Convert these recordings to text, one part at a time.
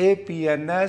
APNS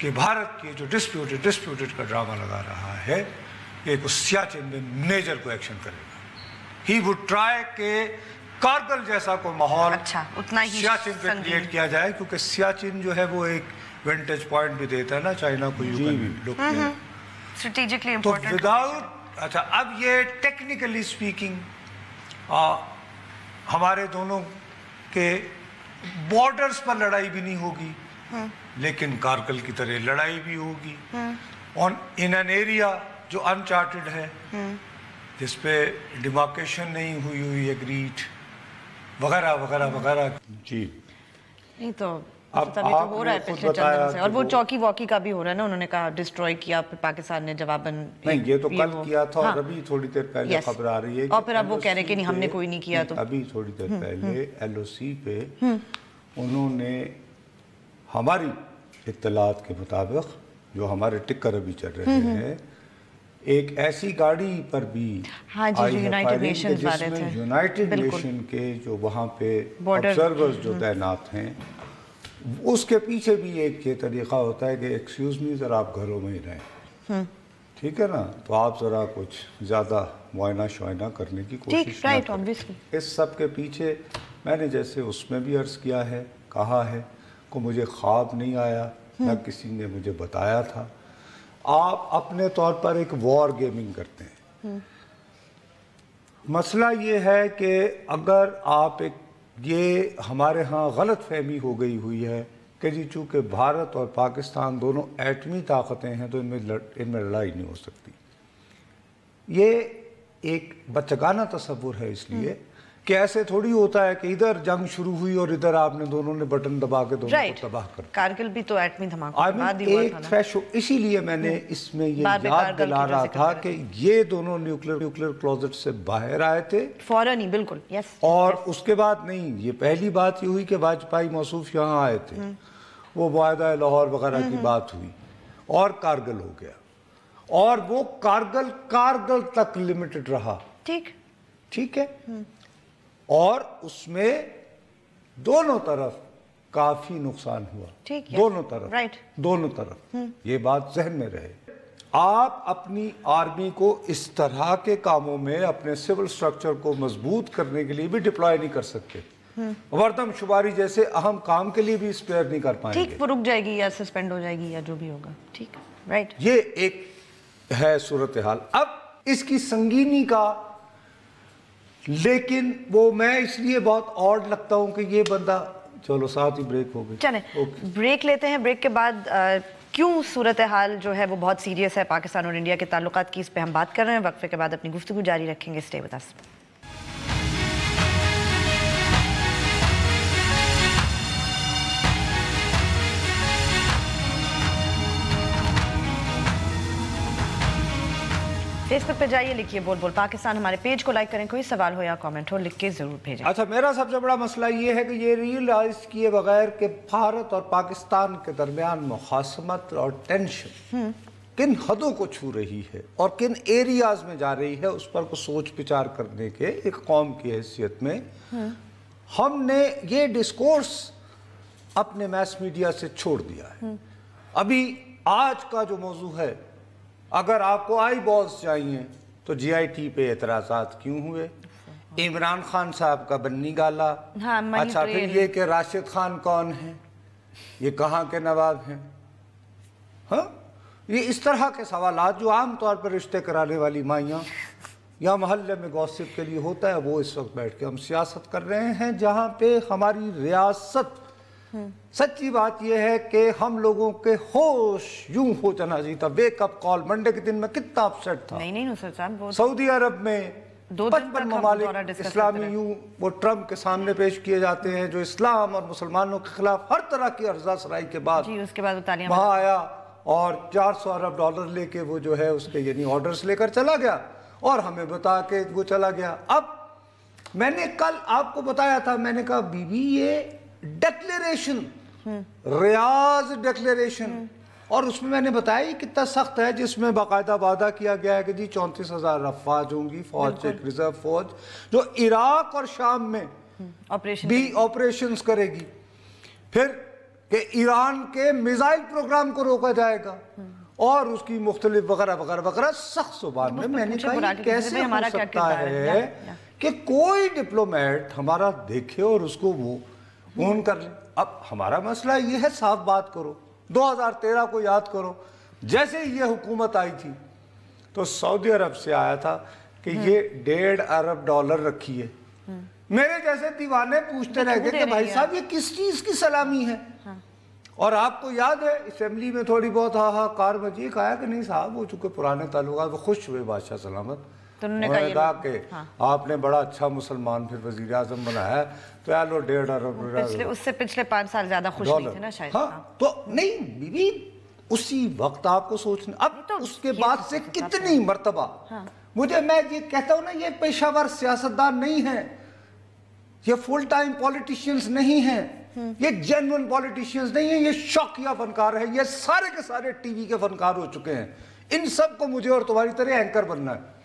کہ بھارت کی جو ڈسپیوٹڈ کا ڈرامہ لگا رہا ہے کہ سیاچن میں میجر کو ایکشن کرے گا. ہی وڈ ٹرائی کہ کارگل جیسا کوئی ماحول سیاچن پہ کریٹ کیا جائے, کیونکہ سیاچن جو ہے وہ ایک ونٹیج پوائنٹ بھی دیتا ہے نا چائنا کو. اسٹریٹجکلی تو امپورٹنٹ. وداؤٹ اچھا اب یہ ٹیکنیکلی اسپیکنگ ہمارے دونوں کے بارڈرز پر لڑائی بھی نہیں ہوگی, لیکن کارگل کی طرح لڑائی بھی ہوگی ان این ایریا جو انچارٹڈ ہے, جس پہ ڈیمارکیشن نہیں ہوئی ایگریڈ وغیرہ وغیرہ وغیرہ. جی نہیں تو ابھی تو ہو رہا ہے پچھلے چند دن سے, اور وہ چوکی واکی کا بھی ہو رہا ہے نا, انہوں نے کہا ڈسٹروائے کیا, پھر پاکستان نے جواباً نہیں, یہ تو کل کیا تھا اور ابھی تھوڑی دیر پہلے خبر آ رہی ہے, اور پھر اب وہ کہہ رہے کہ نہیں ہم نے کوئی نہیں کیا. تو ابھی تھوڑی دیر پہلے ایل او سی پہ انہوں نے ہماری اطلاعات کے مطابق جو ہمارے ٹکر ابھی چل رہے ہیں, ایک ایسی گاڑی پر بھی یونائٹڈ نیشنز والے تھے, یونائٹڈ نیشن کے جو وہاں پہ آبزرورز جو تعینات ہیں, اس کے پیچھے بھی ایک یہ طریقہ ہوتا ہے کہ ایکسکیوز می ذرا آپ گھروں میں ہی رہیں, ٹھیک ہے نا, تو آپ ذرا کچھ زیادہ معائنہ شعائنہ کرنے کی کوشش نہ کریں. اس سب کے پیچھے میں نے جیسے اس میں بھی عرض کیا ہے, کہا ہے کہ مجھے خواب نہیں آیا, نہ کسی نے مجھے بتایا تھا. آپ اپنے طور پر ایک وار گیمنگ کرتے ہیں. مسئلہ یہ ہے کہ اگر آپ ایک یہ ہمارے ہاں غلط فہمی ہو گئی ہوئی ہے کہ جی چونکہ بھارت اور پاکستان دونوں ایٹمی طاقتیں ہیں تو ان میں لڑائی نہیں ہو سکتی. یہ ایک بچگانہ تصور ہے, اس لیے کہ ایسے تھوڑی ہوتا ہے کہ ادھر جنگ شروع ہوئی اور ادھر آپ نے دونوں نے بٹن دبا کے دونوں کو تباہ کر دیا. کارگل بھی تو ایٹمی دھماکوں کے بعد ہی ہوا تھا نا. اسی لیے میں نے اس میں یہ یاد دلا رہا تھا کہ یہ دونوں نیوکلیر کلوزٹ سے باہر آئے تھے فوراً ہی, بالکل یس. اور اس کے بعد نہیں, یہ پہلی بات یہ ہوئی کہ واجپئی موصوف یہاں آئے تھے, وہ معاہدہ لاہور وغیرہ کی بات ہوئی اور کارگل ہو گیا, اور وہ کارگل تک لمیٹڈ رہا. ٹھیک ہے, اور اس میں دونوں طرف کافی نقصان ہوا, دونوں طرف یہ بات ذہن میں رہے. آپ اپنی آرمی کو اس طرح کے کاموں میں اپنے سول سٹرکچر کو مضبوط کرنے کے لیے بھی ڈپلوائے نہیں کر سکتے, مردم شماری جیسے اہم کام کے لیے بھی اسپیئر نہیں کر پائیں گے. ٹھیک, وہ رک جائے گی یا سسپینڈ ہو جائے گی یا جو بھی ہوگا. ٹھیک, رائٹ. یہ ایک ہے صورتحال. اب اس کی سنگینی کا, لیکن وہ میں اس لیے بہت آڈ لگتا ہوں کہ یہ بندہ, چلو ساتھ ہی بریک ہو گئی, چلیں بریک لیتے ہیں. بریک کے بعد کیوں صورتحال جو ہے وہ بہت سیریس ہے پاکستان اور انڈیا کے تعلقات کی, اس پہ ہم بات کر رہے ہیں. وقفے کے بعد اپنی گفتگو جاری رکھیں گے. Stay with us. Facebook پہ جائیے, لکھیے بول بول پاکستان, ہمارے پیج کو لائک کریں, کوئی سوال ہو یا کامنٹ ہو لکھ کے ضرور بھیجیں. اچھا, میرا سب سے بڑا مسئلہ یہ ہے کہ یہ ریئلائز کیے بغیر کہ بھارت اور پاکستان کے درمیان مخاصمت اور ٹینشن کن حدوں کو چھو رہی ہے اور کن ایریاز میں جا رہی ہے, اس پر کو سوچ بچار کرنے کے ایک قوم کی حیثیت میں ہم نے یہ ڈسکورس اپنے میس میڈیا سے چھوڑ دیا ہے. ابھی آج کا جو موضوع ہے, اگر آپ کو آئی بالز چاہیے تو جی آئی ٹی پہ اعتراضات کیوں ہوئے, عمران خان صاحب کا بنی گالا, اچھا پھر یہ کہ راشد خان کون ہیں, یہ کہاں کے نواب ہیں, ہاں یہ اس طرح کے سوالات جو عام طور پر رشتے کرانے والی مائیاں یا محلے میں گوسپ کے لیے ہوتا ہے, وہ اس وقت بیٹھ کے ہم سیاست کر رہے ہیں جہاں پہ ہماری ریاست. سچی بات یہ ہے کہ ہم لوگوں کے ہوش یوں ہو جانا چاہیے تھا. ویک اپ کال منڈے کے دن میں کتنا اپسیٹ تھا. سعودی عرب میں 55 ممالک اسلامی یوں وہ ٹرمپ کے سامنے پیش کیے جاتے ہیں, جو اسلام اور مسلمانوں کے خلاف ہر طرح کی ارضا سرائی کے بعد وہاں آیا اور $400 ارب لے کے وہ جو ہے اس کے یعنی آرڈرز لے کر چلا گیا اور ہمیں بتا کے وہ چلا گیا. اب میں نے کل آپ کو بتایا تھا, میں نے کہا بی بی یہ ڈیکلیریشن, ریاض ڈیکلیریشن, اور اس میں نے بتایا کتنا سخت ہے, جس میں باقاعدہ وعدہ کیا گیا ہے کہ جی 34,000 افواج ہوں گی, فوج ایک ریزرو فوج جو عراق اور شام میں بھی آپریشنز کرے گی. پھر کہ ایران کے میزائل پروگرام کو روکا جائے گا اور اس کی مختلف وغیرہ وغیرہ وغیرہ سخت زبان میں میں نے کہا یہ کیسے ہو سکتا ہے کہ کوئی ڈپلومیٹ ہمارا دیکھے اور اس کو وہ اون کر لے. اب ہمارا مسئلہ یہ ہے صاف بات کرو. 2013 کو یاد کرو جیسے یہ حکومت آئی تھی تو سعودی عرب سے آیا تھا کہ یہ $1.5 ارب رکھیے. میرے جیسے دیوانے پوچھتے رہ گئے کہ بھائی صاحب یہ کس چیز کی سلامی ہے. اور آپ کو یاد ہے اسمبلی میں تھوڑی بہت کار بجی کہا کہ نہیں صاحب وہ چونکہ پرانے تعلقات وہ خوش ہوئے بادشاہ سلامت. انہوں نے کہا کہ آپ نے بڑا اچھا مسلمان پھر وزیر اعظم بنایا ہے تو یار لو 1.5 ارب اس سے پچھلے 5 سال زیادہ خوش نہیں تھے نا شاید. تو نہیں بیوی اسی وقت آپ کو سوچنا. اب اس کے بعد سے کتنی مرتبہ مجھے میں یہ کہتا ہوں نا یہ پیشہ ور سیاستدان نہیں ہیں, یہ فل ٹائم پولیٹیشینز نہیں ہیں, یہ جینوئن پولیٹیشینز نہیں ہیں, یہ شوقیہ فنکار ہیں. یہ سارے کے سارے ٹی وی کے فنکار ہو چکے ہیں. ان سب کو مجھے اور تمہاری طرح اینکر بننا ہے.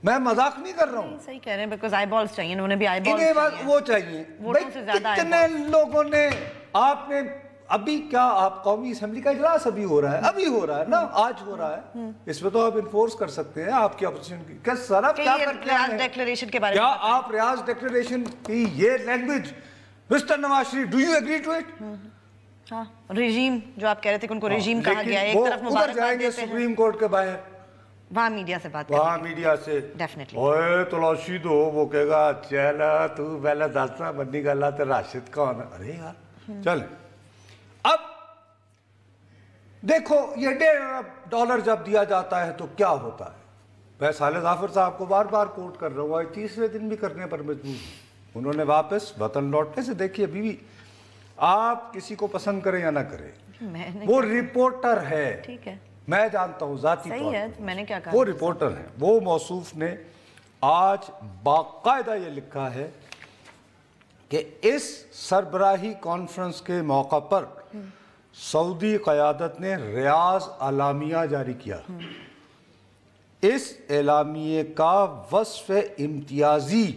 میں مذاق نہیں کر رہا ہوں. صحیح کہہ رہے ہیں بیکاز آئی بالز چاہیے, انہوں نے بھی آئی بالز چاہیے. وہ چاہیے. کتنے لوگوں نے آپ نے ابھی کیا آپ قومی اسمبلی کا اجلاس ابھی ہو رہا ہے, ابھی ہو رہا ہے نا, آج ہو رہا ہے. اس میں تو آپ انفورس کر سکتے ہیں آپ کی اپوزیشن کی کہ سر آپ کیا کرتے ہیں ریاض ڈیکلریشن کے بارے میں. کیا آپ ریاض ڈیکلریشن کی یہ language mister Nawaz Sharif do you agree to it? ہاں ریجیم جو آپ کہہ رہے تھے کہ ان کو ریجیم کہا گیا ہے, ایک طرف مبارک جائیں گے سپریم کورٹ کے باہر, وہاں میڈیا سے بات کریں, وہاں میڈیا سے اوے تلاشی دو, وہ کہے گا چلا تو پہلے دسنا بنی گلا تے راشد کون. ارے یار چل اب دیکھو یہ $1.5 ارب جب دیا جاتا ہے تو کیا ہوتا ہے. میں صالح ظافر صاحب کو بار بار کوٹ کر رہا ہوں, تیسرے دن بھی کرنے پر مجبور. انہوں نے واپس وطن لوٹنے سے دیکھیے بیوی آپ کسی کو پسند کریں یا نہ کریں وہ رپورٹر ہے. ٹھیک ہے میں جانتا ہوں ذاتی طور پر میں نے کیا کہا, وہ رپورٹر ہیں. وہ موصوف نے آج باقاعدہ یہ لکھا ہے کہ اس سربراہی کانفرنس کے موقع پر سعودی قیادت نے ریاض اعلامیہ جاری کیا. اس اعلامیے کا وصف امتیازی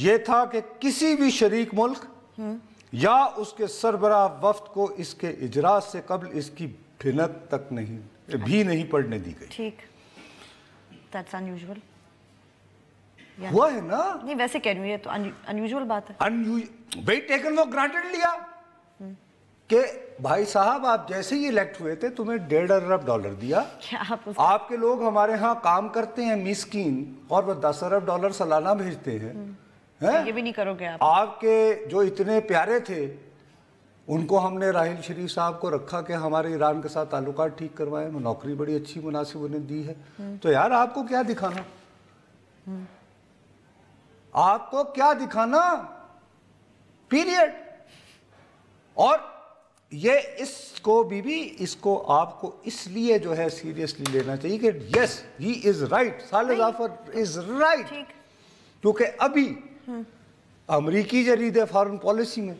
یہ تھا کہ کسی بھی شریک ملک یا اس کے سربراہ وفد کو اس کے اجراء سے قبل اس کی بھنک تک نہیں پڑھنے دی گئی. ٹھیک that's unusual. ہوا ہے نا, نہیں ویسے کہہ رہی ہوں یہ تو unusual بات ہے. بھائی ٹیکن وہ گرانٹڈ لیا کہ بھائی صاحب آپ جیسے ہی الیکٹ ہوئے تھے تمہیں $1.5 ارب دیا, آپ کے لوگ ہمارے ہاں کام کرتے ہیں مسکین اور وہ $10 ارب سالانہ بھیجتے ہیں, یہ بھی نہیں کرو گے آپ کے جو اتنے پیارے تھے ان کو ہم نے راحیل شریف صاحب کو رکھا کہ ہمارے ایران کے ساتھ تعلقات ٹھیک کروائیں, نوکری بڑی اچھی مناسب انہیں دی ہے. تو یار آپ کو کیا دکھانا, آپ کو کیا دکھانا پیریڈ. اور یہ اس کو اس کو آپ کو اس لیے جو ہے سیریسلی لینا چاہیے کہ یس ہی is right, Saleh Zafar is right. کیونکہ ابھی امریکی جرید فارن پالیسی میں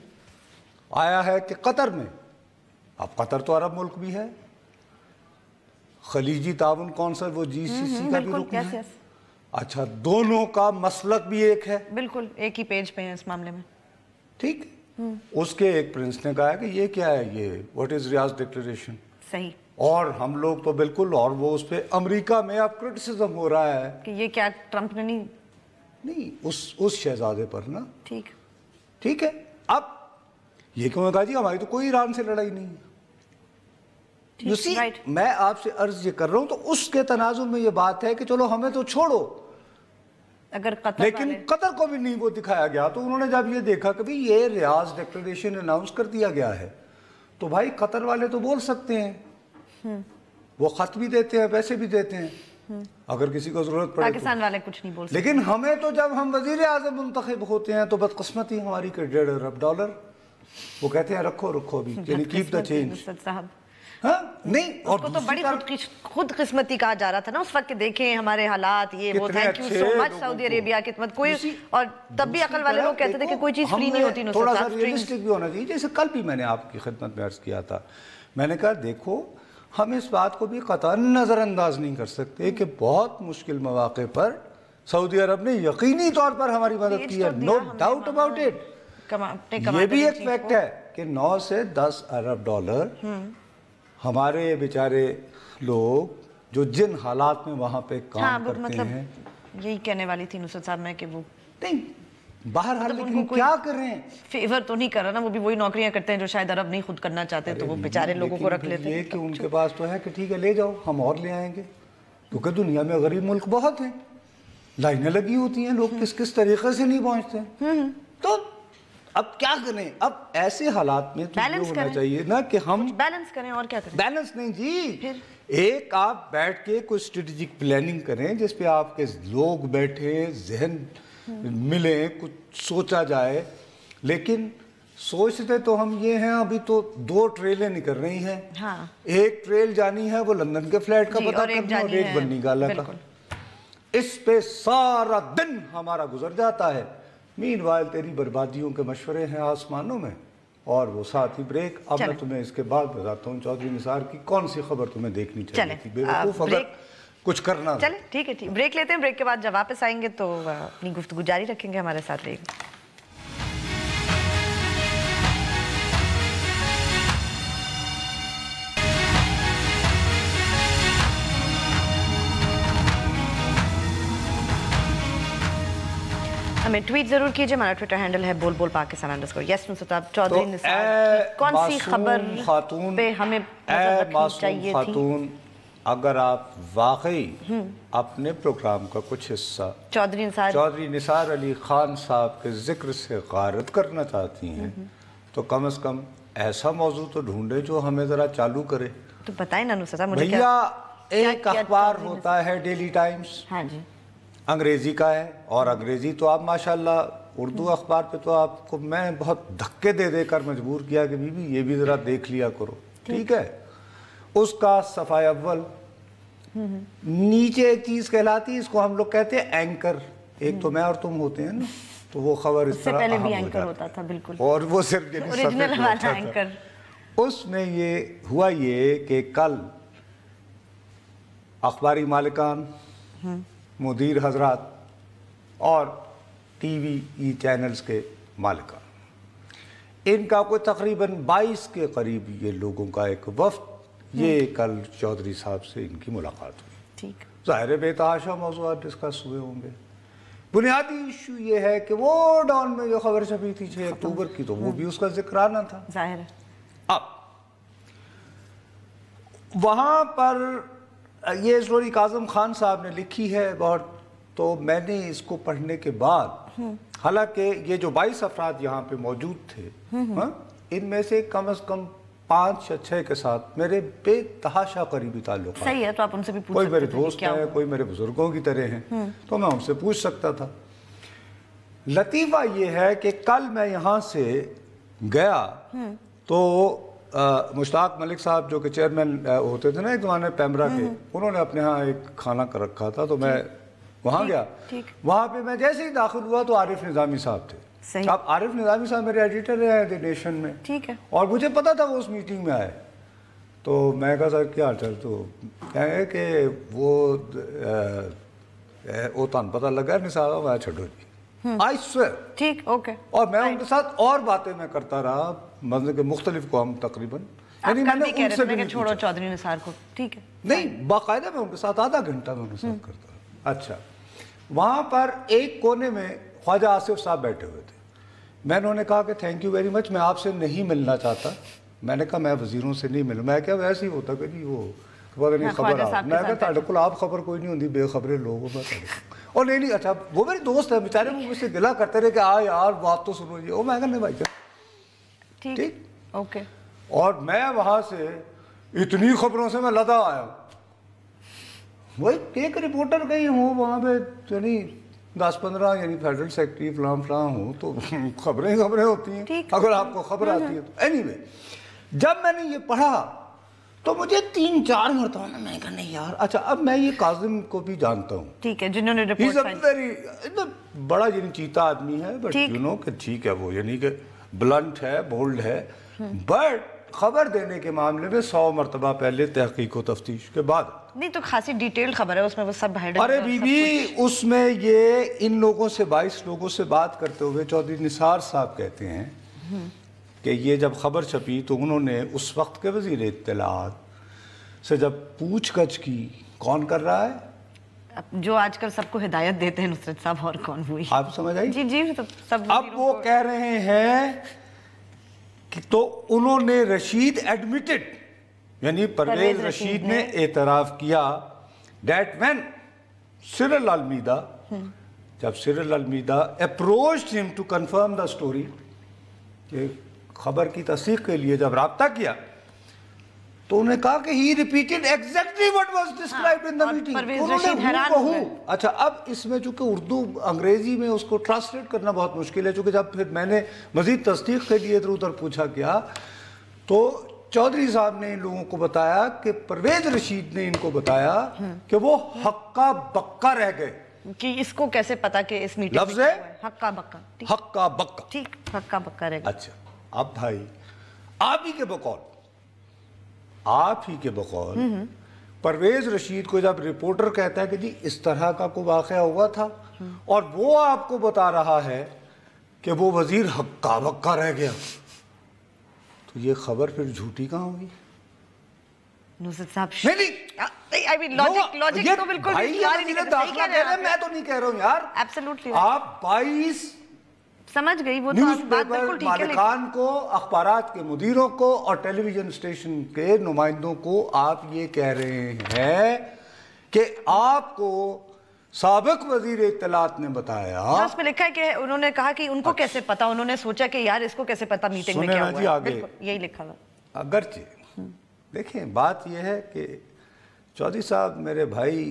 آیا ہے کہ قطر میں, اب قطر تو عرب ملک بھی ہے, خلیجی تعاون کونسل وہ GCC کا بھی رکن ہے. اچھا دونوں کا مسلک بھی ایک ہے, بالکل ایک ہی پیج پہ ہیں اس معاملے میں. ٹھیک اس کے ایک پرنس نے کہا کہ یہ کیا ہے, یہ واٹ از ریاض ڈکلریشن. صحیح. اور ہم لوگ تو بالکل, اور وہ اس پہ امریکہ میں اب کرٹیسزم ہو رہا ہے کہ یہ کیا ٹرمپ نے نہیں اس شہزادے پر نا. ٹھیک ہے. اب یہ کیوں کہا جی ہماری تو کوئی ایران سے لڑائی نہیں ہے. میں آپ سے عرض یہ کر رہا ہوں تو اس کے تناظر میں یہ بات ہے کہ چلو ہمیں تو چھوڑو, اگر قطر لیکن قطر کو بھی نہیں وہ دکھایا گیا. تو انہوں نے جب یہ دیکھا کہ یہ ریاض ڈکلریشن اناؤنس کر دیا گیا ہے تو بھائی قطر والے تو بول سکتے ہیں, وہ خط بھی دیتے ہیں پیسے بھی دیتے ہیں اگر کسی کو ضرورت پڑے. پاکستان والے کچھ نہیں بول سکتے. لیکن ہمیں تو جب ہم وزیر اعظم منتخب ہوتے ہیں تو بدقسمتی ہماری کہ $1.5 ارب وہ کہتے ہیں رکھو ابھی, یعنی کیپ دا چینج. نہیں اس کو تو بڑی خود قسمتی کہا جا رہا تھا نا اس وقت کہ دیکھیں ہمارے حالات یہ وہ, تھینک یو سو مچ سعودی عربیہ کی خدمت. کوئی اور تب بھی عقل والے لوگ کہتے تھے کہ کوئی چیز فری نہیں ہوتی. تھوڑا سا ریئلسٹک بھی ہونا چاہیے. جیسے کل بھی میں نے آپ کی خدمت میں عرض کیا تھا, میں نے کہا دیکھو ہم اس بات کو بھی قطعاً نظر انداز نہیں کر سکتے کہ بہت مشکل مواقع پر سعودی عرب نے یقینی طور پر ہماری مدد کی ہے, نو ڈاؤٹ اباؤٹ اٹ. یہ بھی ایک فیکٹ ہے. کہ 9 سے 10 ارب ڈالر ہمارے بیچارے لوگ جو جن حالات میں وہاں پہ کام کرتے ہیں، یہی کہنے والی تھی نصرت صاحب میں کہ وہ نہیں باہر لیکن کیا کریں، فیور تو نہیں کر رہا نا، وہ بھی وہی نوکریاں کرتے ہیں جو شاید عرب نہیں خود کرنا چاہتے، تو وہ بیچارے لوگوں کو رکھ لیتے ہیں۔ یہ کہ ان کے پاس تو ہے کہ ٹھیک ہے لے جاؤ ہم اور لے آئیں گے، کیونکہ دنیا میں غریب ملک بہت ہیں، لائنیں لگی ہوتی ہیں، لوگ کس طریقے سے نہیں پہنچتے ہیں، تو اب کیا کریں؟ اب ایسے حالات میں تو یہ ہونا چاہیے نا کہ ہم بیلنس کریں، اور کیا کریں؟ بیلنس نہیں جی، ایک آپ بیٹھ کے کوئی اسٹریٹجک پلاننگ کریں جس پہ آپ کے لوگ بیٹھیں، ذہن ملیں، کچھ سوچا جائے، لیکن سوچتے تو ہم یہ ہیں ابھی تو 2 ٹریلیں نکل رہی ہیں، ایک ٹریل جانی ہے وہ لندن کے فلیٹ کا پتہ کرنا اور ایک بنی گالا کا، اس پہ سارا دن ہمارا گزر جاتا ہے۔ مین وائل تیری بربادیوں کے مشورے ہیں آسمانوں میں، اور وہ ساتھ ہی بریک۔ اب میں تمہیں اس کے بعد بتاتا ہوں چودھری نثار کی کون سی خبر تمہیں دیکھنی چاہیے تھی، بے وقوف اگر کچھ کرنا۔ چلیں ٹھیک ہے، بریک لیتے ہیں، بریک کے بعد جب واپس آئیں گے تو اپنی گفتگو جاری رکھیں گے، ہمارے ساتھ رہیے گا۔ ہمیں ٹویٹ ضرور کیجئے، ہمارا ٹویٹر ہینڈل ہے بول بول پاکستان _ یس نصرت چودھری نثار کی کون سی خبر پہ ہمیں نظر رکھنی چاہیے تھی؟ خاتون اگر آپ واقعی اپنے پروگرام کا کچھ حصہ چودھری نثار علی خان صاحب کے ذکر سے غارت کرنا چاہتی ہیں تو کم از کم ایسا موضوع تو ڈھونڈے جو ہمیں ذرا چالو کرے۔ تو بتائیں نا نصرت صاحب مجھے بھیا ایک اخبار ہوتا ہے ڈیلی ٹائمز، انگریزی کا ہے، اور انگریزی تو آپ ماشاءاللہ، اردو اخبار پہ تو آپ کو میں بہت دھکے دے دے کر مجبور کیا کہ بی بی یہ بھی ذرا دیکھ لیا کرو، ٹھیک ہے؟ اس کا صفحہ اول نیچے ایک چیز کہلاتی ہے، اس کو ہم لوگ کہتے ہیں اینکر، ایک تو میں اور تم ہوتے ہیں نا، تو وہ خبر اس طرح پہلے بھی اینکر ہوتا تھا، بالکل، اور وہ صرف اوریجنل والا اینکر۔ اس میں یہ ہوا یہ کہ کل اخباری مالکان، مدیر حضرات اور ٹی وی ای چینلز کے مالکان، ان کا کوئی تقریباً 22 کے قریب یہ لوگوں کا ایک وفد، یہ کل چودھری صاحب سے ان کی ملاقات ہوئی۔ ظاہر بے تحاشا موضوعات ڈسکس ہوئے ہوں گے۔ بنیادی ایشو یہ ہے کہ وہ ڈان میں جو خبر چھپی تھی 6 اکتوبر کی، تو وہ بھی اس کا ذکر آنا تھا ظاہر ہے۔ اب وہاں پر یہ اسٹوری کاظم خان صاحب نے لکھی ہے بہت، تو میں نے اس کو پڑھنے کے بعد، حالانکہ یہ جو 22 افراد یہاں پہ موجود تھے، ان میں سے کم از کم 5 یا 6 کے ساتھ میرے بے تحاشا قریبی تعلقات، صحیح ہے، تو آپ ان سے بھی پوچھ سکتے ہیں، کوئی میرے دوست ہیں، کوئی میرے بزرگوں کی طرح ہیں، تو میں ان سے پوچھ سکتا تھا۔ لطیفہ یہ ہے کہ کل میں یہاں سے گیا تو مشتاق ملک صاحب جو کہ چیئرمین ہوتے تھے نا ایک زمانے پیمرا کے، انہوں نے اپنے ہاں ایک کھانا کر رکھا تھا، تو میں وہاں گیا، وہاں پہ میں جیسے ہی داخل ہوا تو عارف نظامی صاحب تھے۔ اب عارف نظامی صاحب میرے ایڈیٹر ہیں دی نیشن میں، اور مجھے پتا تھا وہ اس میٹنگ میں آئے، تو میں کہا سر کیا حال چال، تو کہیں کہ وہ تان پتہ لگا نثار میں چھڈو جی، I swear، ٹھیک اوکے، اور میں ان کے ساتھ اور باتیں میں کرتا رہا، مطلب کہ مختلف قوم تقریباً، یعنی میں نے ان سے بھی چھوڑو چودھری نثار کو، ٹھیک ہے، نہیں باقاعدہ میں ان کے ساتھ آدھا گھنٹہ میں ان کے ساتھ کرتا رہا۔ اچھا، وہاں پر ایک کونے میں خواجہ آصف صاحب بیٹھے ہوئے تھے، میں انہوں نے کہا کہ تھینک یو ویری مچ، میں آپ سے نہیں ملنا چاہتا، میں نے کہا میں وزیروں سے نہیں ملوں، میں کیا ویسے ہی ہوتا کہ جی وہ پتہ نہیں خبر آ، میں کہا تاڑے کو آپ خبر کوئی نہیں ہوتی، بے خبریں لوگ ہو، اور نہیں اچھا وہ میری دوست ہے بیچارے، وہ مجھ سے گلا کرتے رہے کہ آ یار بات تو سنو جی، میں کہا نہیں بھائی ٹھیک اوکے، اور میں وہاں سے اتنی خبروں سے میں لدا آیا، وہی ایک رپورٹر کہیں ہوں وہاں پہ، یعنی 10-15 یعنی فیڈرل سیکٹری فلان فلان ہوں، تو خبریں ہوتی ہیں اگر آپ کو خبر آتی ہے تو۔ اینی وے جب میں نے یہ پڑھا تو مجھے 3-4 مرتبہ میں کہا نہیں یار، اچھا اب میں یہ کاظم کو بھی جانتا ہوں، ٹھیک ہے، جنہوں نے بڑا یعنی چیتا آدمی ہے، بٹ یو نو کہ ٹھیک ہے وہ یعنی کہ بلنٹ ہے، بولڈ ہے، بٹ خبر دینے کے معاملے میں 100 مرتبہ پہلے تحقیق و تفتیش کے بعد، نہیں تو خاصی ڈیٹیل خبر ہے اس میں، وہ سب ہائڈ، ارے بی بی اس میں یہ ان لوگوں سے 22 لوگوں سے بات کرتے ہوئے چودھری نثار صاحب کہتے ہیں کہ یہ جب خبر چھپی تو انہوں نے اس وقت کے وزیر اطلاعات سے جب پوچھ گچھ کی، کون کر رہا ہے؟ جو آج کل سب کو ہدایت دیتے ہیں نصرت صاحب، اور کون ہوئی؟ آپ سمجھ آئی؟ جی جی سب اب وہ کہہ رہے ہیں کہ تو انہوں نے رشید ایڈمیٹڈ، یعنی پرویز رشید نے اعتراف کیا that when Cyril Almeida، جب Cyril Almeida approached him to confirm the story، کہ خبر کی تصدیق کے لیے جب رابطہ کیا تو انہوں نے کہا کہ he repeated exactly what was described in the meeting۔ Pervez Rashid حیران ہو گئے۔ اچھا، اب اس میں چونکہ اردو انگریزی میں اس کو ٹرانسلیٹ کرنا بہت مشکل ہے، چونکہ جب پھر میں نے مزید تصدیق کے لیے ادھر ادھر پوچھا کیا تو چودھری صاحب نے ان لوگوں کو بتایا کہ پرویز رشید نے ان کو بتایا کہ وہ ہکا بکا رہ گئے۔ کہ اس کو کیسے پتا کہ اس میٹنگ لفظ ہے ہکا بکا؟ ہکا بکا، ٹھیک، ہکا بکا رہ گئے۔ اچھا، اب بھائی آپ ہی کے بقول پرویز رشید کو جب رپورٹر کہتا ہے کہ جی اس طرح کا کوئی واقعہ ہوا تھا اور وہ آپ کو بتا رہا ہے کہ وہ وزیر ہکا بکا رہ گیا، تو یہ خبر پھر جھوٹی کہاں ہوئی؟ نصرت صاحب میں تو نہیں کہہ رہا ہوں یار، آپ 22 سمجھ گئی وہ نیوز پیپر مالکان کو، اخبارات کے مدیروں کو اور ٹیلی ویژن اسٹیشن کے نمائندوں کو آپ یہ کہہ رہے ہیں کہ آپ کو سابق وزیر اطلاعات نے بتایا۔ اس میں لکھا ہے کہ انہوں نے کہا کہ ان کو کیسے پتا، انہوں نے سوچا کہ یار اس کو کیسے پتا میٹنگ میں کیا ہوا ہے، یہی لکھا ہوا۔ اگرچہ دیکھیں بات یہ ہے کہ چودھری صاحب میرے بھائی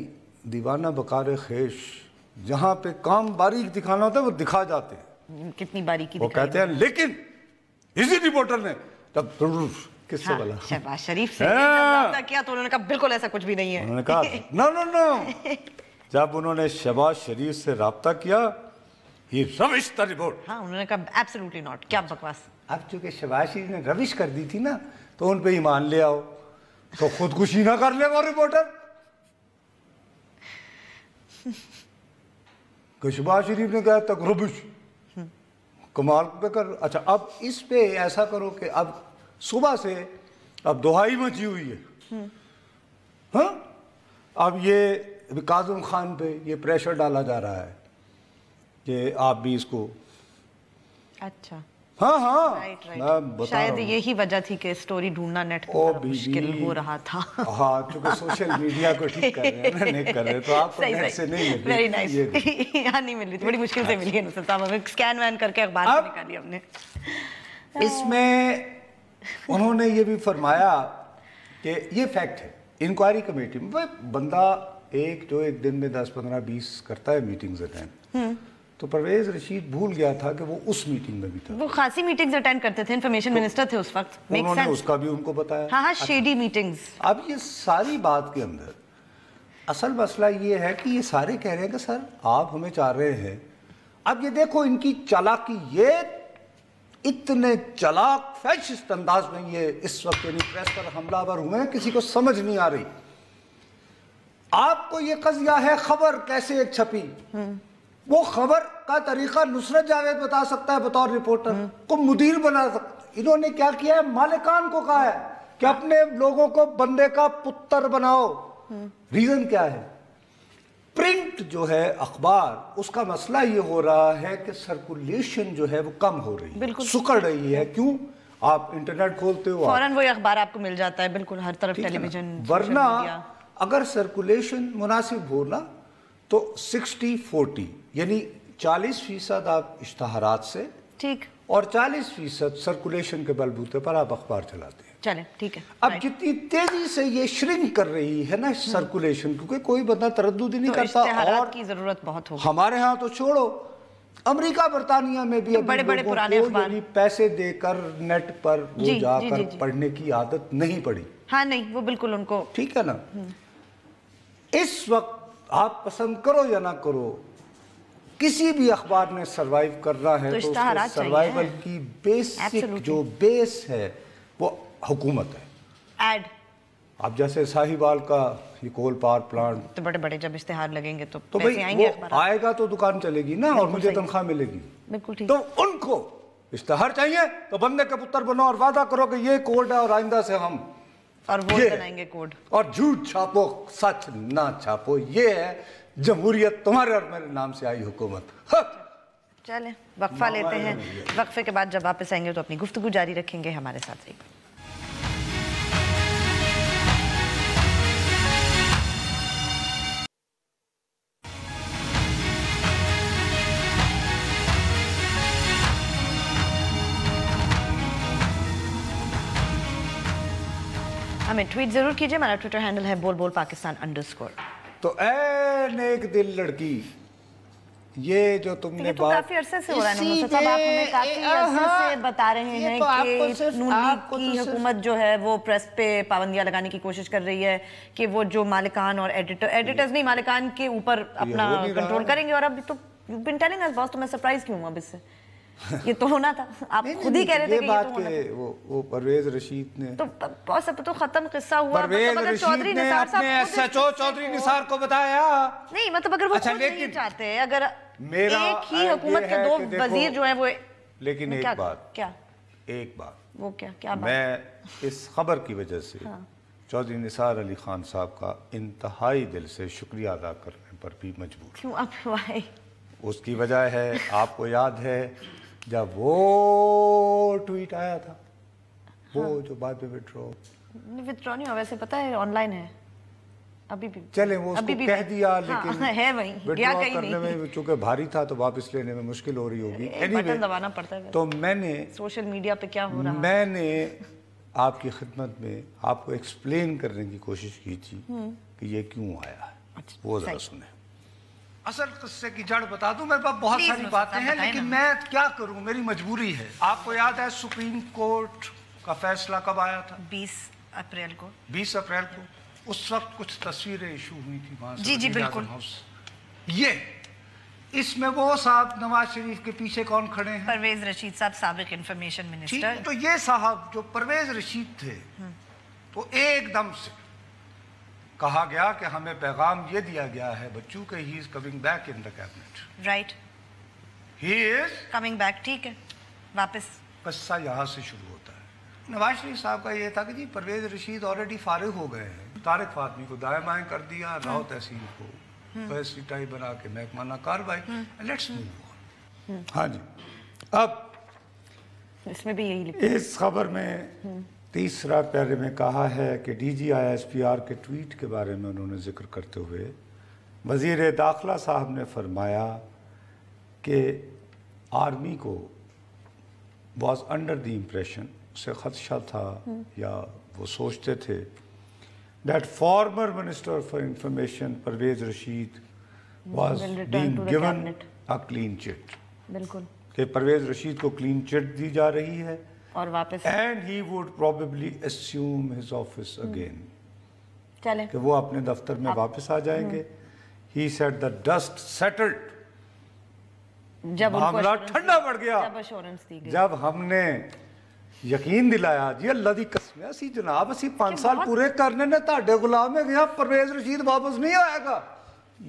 دیوانہ بکار خیش، جہاں پہ کام باریک دکھانا ہوتا ہے وہ دکھا جاتے ہیں، کتنی باریکی وہ کہتے ہیں لیکن اسی رپورٹر نے تب کس سے بلا شہباز شریف سے رابطہ کیا تو انہوں نے کہا بالکل ایسا کچھ بھی نہیں ہے۔ انہوں نے کہا نو جب انہوں نے شہباز شریف سے رابطہ کیا یہ روش تھا رپورٹ، ہاں انہوں نے کہا ایبسلیوٹلی ناٹ، کیا بکواس۔ اب چونکہ شہباز شریف نے روش کر دی تھی نا تو ان پہ ایمان لے آؤ، تو خودکشی نہ کر لے وہ رپورٹر کہ شہباز شریف نے کہا تک ربش کمال پہ کر۔ اچھا اب اس پہ ایسا کرو کہ اب صبح سے اب دہائی مچی ہوئی ہے، ہاں اب یہ کاظم خان پہ یہ پریشر ڈالا جا رہا ہے کہ آپ بھی اس کو، اچھا ہاں شاید یہی وجہ تھی کہ سٹوری ڈھونڈنا نیٹ پر مشکل ہو رہا تھا۔ ہاں چونکہ سوشل میڈیا کو ٹھیک کر رہے ہیں، نیک کر رہے ہیں، تو آپ کو نیٹ سے نہیں مل رہی، ویری نائس، یہاں نہیں مل رہی تھی، بڑی مشکل سے ملی ہے نصرت صاحب، ہمیں سکین وین کر کے اخبار سے نکالی ہم نے۔ اس میں انہوں نے یہ بھی فرمایا کہ یہ فیکٹ ہے انکوائری کمیٹی میں بندہ جو ایک دن میں 10 15 20 کرتا ہے میٹنگز اٹینڈ، تو پرویز رشید بھول گیا تھا کہ وہ اس میٹنگ میں بھی تھا، وہ خاصی میٹنگز اٹینڈ کرتے تھے، انفارمیشن منسٹر تھے اس وقت، انہوں نے اس کا بھی ان کو بتایا۔ ہاں شیڈی میٹنگز۔ اب یہ ساری بات کے اندر اصل مسئلہ یہ ہے کہ یہ سارے کہہ رہے ہیں کہ سر آپ ہمیں چاہ رہے ہیں، اب یہ دیکھو ان کی چالاکی، یہ اتنے چالاک فیشسٹ انداز میں یہ اس وقت یعنی پریس پر حملہ آور ہوئے ہیں، کسی کو سمجھ نہیں آ رہی۔ آپ کو یہ قضیہ ہے خبر کیسے ایک چھپی، وہ خبر کا طریقہ نصرت جاوید بتا سکتا ہے بطور رپورٹر، کو مدیر بنا سکتا۔ انہوں نے کیا کیا ہے، مالکان کو کہا ہے کہ اپنے لوگوں کو بندے کا پتر بناؤ۔ ریزن کیا ہے، پرنٹ جو ہے اخبار، اس کا مسئلہ یہ ہو رہا ہے کہ سرکولیشن جو ہے وہ کم ہو رہی ہے، سکڑ رہی ہے۔ کیوں؟ آپ انٹرنیٹ کھولتے ہو فوراً وہی اخبار آپ کو مل جاتا ہے، بالکل ہر طرف ٹیلی ویژن، ورنہ اگر سرکولیشن مناسب ہونا تو 60-40 یعنی 40% آپ اشتہارات سے ٹھیک اور 40% سرکولیشن کے بلبوتے پر آپ اخبار چلاتے ہیں۔ چلیں ٹھیک ہے۔ اب جتنی تیزی سے یہ شرنک کر رہی ہے نا سرکولیشن، کیونکہ کوئی بندہ تردد ہی نہیں کرتا، اور کی ضرورت بہت ہوگی۔ ہمارے ہاں تو چھوڑو، امریکہ برطانیہ میں بھی بڑے بڑے پرانے اخبار یعنی پیسے دے کر نیٹ پر وہ جا کر پڑھنے کی عادت نہیں پڑی۔ ہاں نہیں، وہ بالکل ان کو ٹھیک ہے نا۔ اس وقت آپ پسند کرو یا نہ کرو، کسی بھی اخبار نے سروائیو کرنا ہے تو اس کے سروائیول کی بیسک جو بیس ہے وہ حکومت ہے۔ ایڈ اب جیسے ساہیوال کا یہ کول پاور پلانٹ، تو بڑے بڑے جب اشتہار لگیں گے تو بھئی وہ آئے گا تو دکان چلے گی نا اور مجھے تنخواہ ملے گی، بالکل ٹھیک۔ تو ان کو اشتہار چاہیے تو بندے کے پتر بنو اور وعدہ کرو کہ یہ کوڈ ہے اور آئندہ سے ہم اور ووٹ بنائیں گے کوڈ، اور جھوٹ چھاپو سچ نہ چھاپو. یہ ہے جمہوریت، تمہارے اور میرے نام سے آئی حکومت. چلیں وقفہ لیتے ہیں، وقفے کے بعد جب واپس آئیں گے تو اپنی گفتگو جاری رکھیں گے. ہمارے ساتھ رہیے. ہمیں ٹویٹ ضرور کیجئے، ہمارا ٹویٹر ہینڈل ہے بول بول پاکستان _ تو اے نیک دل لڑکی، یہ جو تم نے تو کافی عرصے سے ہو رہا ہے نموذر صاحب، آپ ہمیں کافی عرصے سے بتا رہے ہیں کہ نون لیگ کی حکومت جو ہے وہ پریس پہ پابندیاں لگانے کی کوشش کر رہی ہے کہ وہ جو مالکان اور ایڈیٹرز نہیں مالکان کے اوپر اپنا کنٹرول کریں گے. اور اب تو بن ٹیلنگ اس باس، تو میں سرپرائز کیوں ہوں اب اس سے؟ یہ تو ہونا تھا، آپ خود ہی کہہ رہے تھے کہ یہ تو ہونا تھا. وہ پرویز رشید نے تو بہت سب تو ختم قصہ ہوا. پرویز رشید نے اپنے ایس ایچ او چودھری نثار کو بتایا. نہیں مطلب اگر وہ خود نہیں چاہتے، اگر ایک ہی حکومت کے دو وزیر جو ہیں وہ، لیکن ایک بات، کیا ایک بات وہ کیا بات، میں اس خبر کی وجہ سے چودھری نثار علی خان صاحب کا انتہائی دل سے شکریہ ادا کرنے پر بھی مجبور. کیوں آپ وائے؟ اس کی وجہ ہے، آپ کو یاد ہے جب وہ ٹویٹ آیا تھا، وہ جو بعد میں وتھڈرا نہیں ہوا، ویسے پتہ ہے آن لائن ہے ابھی بھی. چلیں وہ اس کو کہہ دیا، لیکن ہے وہیں گیا کہیں کرنے میں چونکہ بھاری تھا تو واپس لینے میں مشکل ہو رہی ہوگی. بٹن دبانا پڑتا ہے. تو میں نے سوشل میڈیا پہ کیا ہو رہا، میں نے آپ کی خدمت میں آپ کو ایکسپلین کرنے کی کوشش کی تھی کہ یہ کیوں آیا ہے. وہ ذرا سنیں. اصل قصے کی جڑ بتا دوں، میرے پاس بہت ساری باتیں ہیں لیکن میں کیا کروں، میری مجبوری ہے. آپ کو یاد ہے سپریم کورٹ کا فیصلہ کب آیا تھا؟ 20 اپریل کو. 20 اپریل کو. اس وقت کچھ تصویریں ایشو ہوئی تھی وہاں سے. جی بالکل. اس میں وہ صاحب نواز شریف کے پیچھے کون کھڑے ہیں؟ پرویز رشید صاحب، سابق انفارمیشن منسٹر. تو یہ صاحب جو پرویز رشید تھے، تو ایک دم سے کہا گیا کہ ہمیں پیغام یہ دیا گیا ہے بچوں کہ he is coming back in the cabinet. Right, he is coming back. ٹھیک ہے، واپس. قصہ یہاں سے شروع ہوتا ہے. نواز شریف صاحب کا یہ تھا کہ جی پرویز رشید آلریڈی فارغ ہو گئے ہیں، طارق فاطمی کو دائیں بائیں کر دیا، راؤ تحسین کو فیصلی ٹائی بنا کے محکمانہ کارروائی. Let's move on. ہاں جی، اب اس میں بھی یہی لکھا ہے. اس خبر میں تیسرا پیرے میں کہا ہے کہ D G I S P R کے ٹویٹ کے بارے میں انہوں نے ذکر کرتے ہوئے وزیر داخلہ صاحب نے فرمایا کہ آرمی کو واز انڈر دی امپریشن، اسے خدشہ تھا یا وہ سوچتے تھے that former Minister for Information Pervez Rashid was being given a clean chit. بالکل. کہ پرویز رشید کو کلین چٹ دی جا رہی ہے اور واپس and he would probably assume his office again. چلیں کہ وہ اپنے دفتر میں واپس آ جائیں گے. He said the dust settled. جب معاملہ ٹھنڈا پڑ گیا، جب ہم نے یقین دلایا جی اللہ دی قسم اسی جناب اسی 5 سال پورے کرنے نے تہاڈے غلام ہے گیا، پرویز رشید واپس نہیں آئے گا.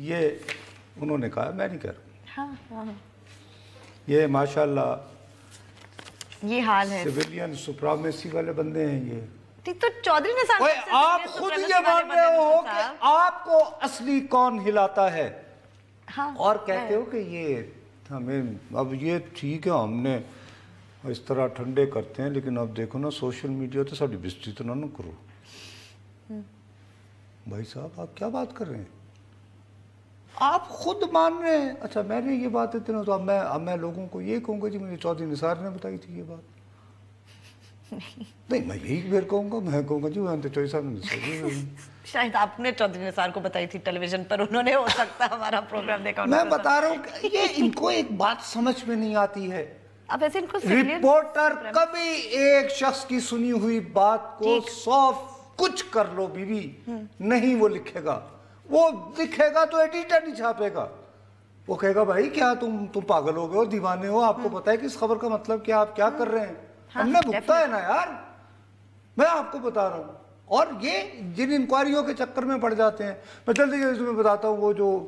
یہ انہوں نے کہا، میں نہیں کہہ رہا. یہ ماشاءاللہ یہ حال ہے، سویلین سپرامیسی والے بندے ہیں. یہ تو چودھری نثار آپ خود یہ مان رہے ہو کہ آپ کو اصلی کون ہلاتا ہے، اور کہتے ہو کہ یہ ہمیں اب یہ ٹھیک ہے ہم نے اس طرح ٹھنڈے کرتے ہیں، لیکن اب دیکھو نا سوشل میڈیا تو ساری بےزتی تو نہ کرو. بھائی صاحب آپ کیا بات کر رہے ہیں؟ آپ خود مان رہے ہیں. اچھا میں نے یہ بات اتنا تو اب میں لوگوں کو یہ کہوں گا جی مجھے چودھری نثار نے بتائی تھی یہ بات. نہیں میں یہی پھر کہوں گا، میں کہوں گا جی چودھری صاحب نے شاید آپ نے چودھری نثار کو بتائی تھی ٹیلی ویژن پر، انہوں نے ہو سکتا ہمارا پروگرام دیکھا. میں بتا رہا ہوں کہ یہ ان کو ایک بات سمجھ میں نہیں آتی ہے. اب ایسے ان کو رپورٹر کبھی ایک شخص کی سنی ہوئی بات کو 100 کچھ کر لو بیوی نہیں وہ لکھے گا. وہ لکھے گا تو ایڈیٹر نہیں چھاپے گا. وہ کہے گا بھائی کیا تم پاگل ہو گئے ہو، دیوانے ہو، آپ کو پتا ہے کہ اس خبر کا مطلب کیا، آپ کیا کر رہے ہیں. ہم نے بھگتا ہے نا یار، میں آپ کو بتا رہا ہوں. اور یہ جن انکوائریوں کے چکر میں پڑ جاتے ہیں، میں جلدی جلدی میں بتاتا ہوں. وہ جو